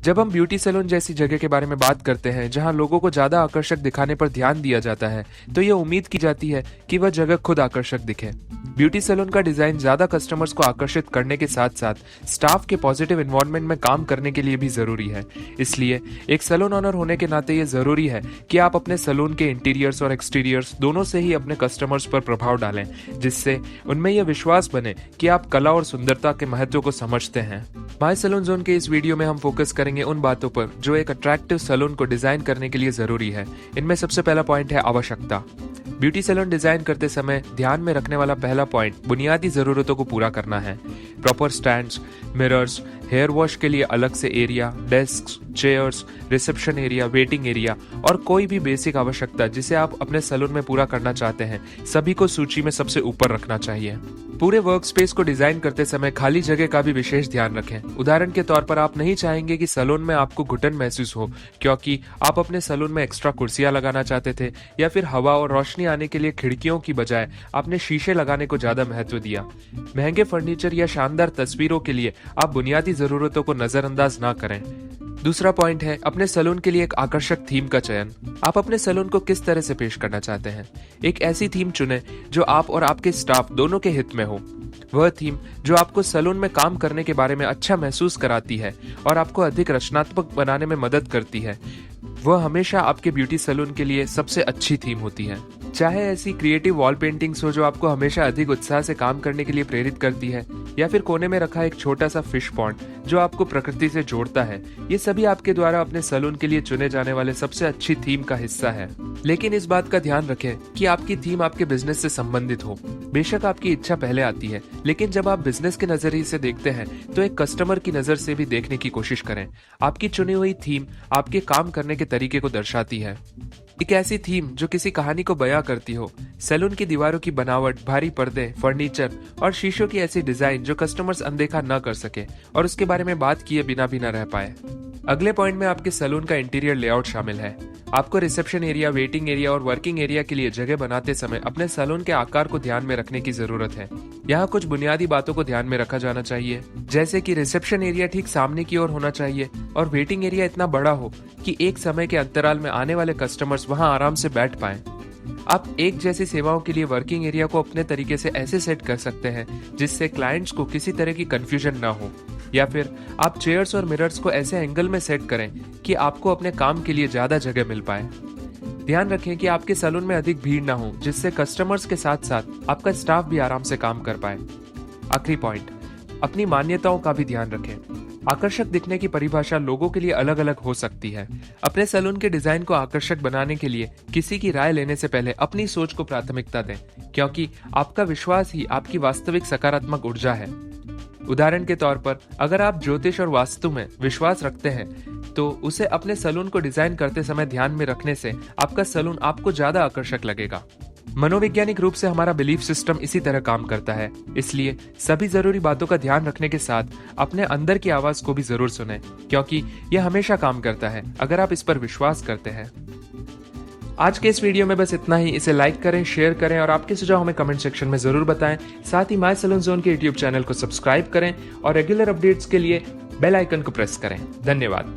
जब हम beauty salon जैसी जगह के बारे में बात करते हैं जहां लोगों को ज्यादा आकर्षक दिखाने पर ध्यान दिया जाता है, तो ये उम्मीद की जाती है कि वह जगह खुद आकर्षक दिखे। ब्यूटी सैलून का डिजाइन ज्यादा कस्टमर्स को आकर्षित करने के साथ साथ स्टाफ के पॉजिटिव एनवायरनमेंट में काम करने के लिए भी जरूरी है। इसलिए एक सैलून ओनर होने के नाते ये जरूरी है कि आप अपने सैलून के इंटीरियर्स और एक्सटीरियर्स दोनों से ही अपने कस्टमर्स पर प्रभाव डालें, जिससे उनमें यह विश्वास बने कि आप कला और सुंदरता के महत्व को समझते हैं। माय सैलून जोन के इस वीडियो में हम फोकस करेंगे उन बातों पर जो एक अट्रैक्टिव सैलून को डिजाइन करने के लिए जरूरी है। इनमें सबसे पहला पॉइंट है आवश्यकता। ब्यूटी सैलून डिजाइन करते समय ध्यान में रखने वाला पहला पॉइंट बुनियादी जरूरतों को पूरा करना है। Proper stands, mirrors, hair wash के लिए अलग से area, desk, chairs, reception area, waiting area और कोई भी बेसिक आवश्यकता जिसे आप अपने सैलून में पूरा करना चाहते हैं, सभी को सूची में सबसे ऊपर रखना चाहिए। पूरे वर्क स्पेस को डिजाइन करते समय खाली जगह का भी विशेष ध्यान रखें। उदाहरण के तौर पर आप नहीं चाहेंगे कि सैलून में आपको घुटन महसूस हो क्योंकि आप अपने सैलून में एक्स्ट्रा कुर्सियां लगाना चाहते थे, या फिर हवा और रोशनी आने के लिए खिड़कियों की बजाय आपने शीशे लगाने को ज्यादा महत्व दिया। महंगे फर्नीचर या शानदार तस्वीरों के लिए आप बुनियादी जरूरतों को नजरअंदाज ना करें। दूसरा पॉइंट है अपने सैलून के लिए एक आकर्षक थीम का चयन। आप अपने सैलून को किस तरह से पेश करना चाहते हैं? एक ऐसी थीम चुनें जो आप और आपके स्टाफ दोनों के हित में हो। वह थीम जो आपको सैलून में काम करने के बारे में अच्छा महसूस कराती है और आपको अधिक रचनात्मक बनाने में मदद करती है, वह हमेशा आपके ब्यूटी सैलून के लिए सबसे अच्छी थीम होती है। चाहे ऐसी क्रिएटिव वॉल पेंटिंग्स हो जो आपको हमेशा अधिक उत्साह से काम करने के लिए प्रेरित करती है, या फिर कोने में रखा एक छोटा सा फिश पॉन्ड जो आपको प्रकृति से जोड़ता है, ये सभी आपके द्वारा अपने सैलून के लिए चुने जाने वाले सबसे अच्छी थीम का हिस्सा है। लेकिन इस बात का ध्यान रखें कि आपकी थीम आपके बिजनेस से संबंधित हो। बेशक आपकी इच्छा पहले आती है, लेकिन जब आप बिजनेस के नजरिए से देखते हैं तो एक कस्टमर की नजर से भी देखने की कोशिश करें। आपकी चुनी हुई थीम आपके काम करने के तरीके को दर्शाती है। एक ऐसी थीम जो किसी कहानी को बयां करती हो। सैलून की दीवारों की बनावट, भारी पर्दे, फर्नीचर और शीशों की ऐसी डिजाइन जो कस्टमर्स अनदेखा न कर सके और उसके बारे में बात किए बिना भी न रह पाए। अगले पॉइंट में आपके सैलून का इंटीरियर लेआउट शामिल है। आपको रिसेप्शन एरिया, वेटिंग एरिया और वर्किंग एरिया के लिए जगह बनाते समय अपने सैलून के आकार को ध्यान में रखने की जरूरत है। यहाँ कुछ बुनियादी बातों को ध्यान में रखा जाना चाहिए, जैसे कि रिसेप्शन एरिया ठीक सामने की ओर होना चाहिए और वेटिंग एरिया इतना बड़ा हो कि एक समय के अंतराल में आने वाले कस्टमर्स वहां आराम से बैठ पाएं। आप एक जैसी सेवाओं के लिए वर्किंग एरिया को अपने तरीके से ऐसे सेट कर सकते हैं जिससे क्लाइंट्स को किसी तरह की कंफ्यूजन ना हो, या फिर आप चेयर्स और मिरर्स को ऐसे एंगल में सेट करें कि आपको अपने काम के लिए ज्यादा जगह मिल पाए। ध्यान रखें कि आपके सैलून में अधिक भीड़ ना हो, जिससे कस्टमर्स के साथ साथ आपका स्टाफ भी आराम से काम कर पाए। आखिरी पॉइंट, अपनी मान्यताओं का भी ध्यान रखें। आकर्षक दिखने की परिभाषा लोगों के लिए अलग अलग हो सकती है। अपने सैलून के डिजाइन को आकर्षक बनाने के लिए किसी की राय लेने से पहले अपनी सोच को प्राथमिकता दें, क्योंकि आपका विश्वास ही आपकी वास्तविक सकारात्मक ऊर्जा है। उदाहरण के तौर पर, अगर आप ज्योतिष और वास्तु में विश्वास रखते हैं तो उसे अपने सैलून को डिजाइन करते समय ध्यान में रखने से आपका सैलून आपको ज्यादा आकर्षक लगेगा। मनोवैज्ञानिक रूप से हमारा बिलीफ सिस्टम इसी तरह काम करता है, इसलिए सभी जरूरी बातों का ध्यान रखने के साथ अपने अंदर की आवाज को भी जरूर सुनें, क्योंकि यह हमेशा काम करता है अगर आप इस पर विश्वास करते हैं। आज के इस वीडियो में बस इतना ही। इसे लाइक करें, शेयर करें और आपके सुझाव हमें कमेंट सेक्शन में जरूर बताएं। साथ ही माय सैलून जोन के यूट्यूब चैनल को सब्सक्राइब करें और रेगुलर अपडेट्स के लिए बेल आइकन को प्रेस करें। धन्यवाद।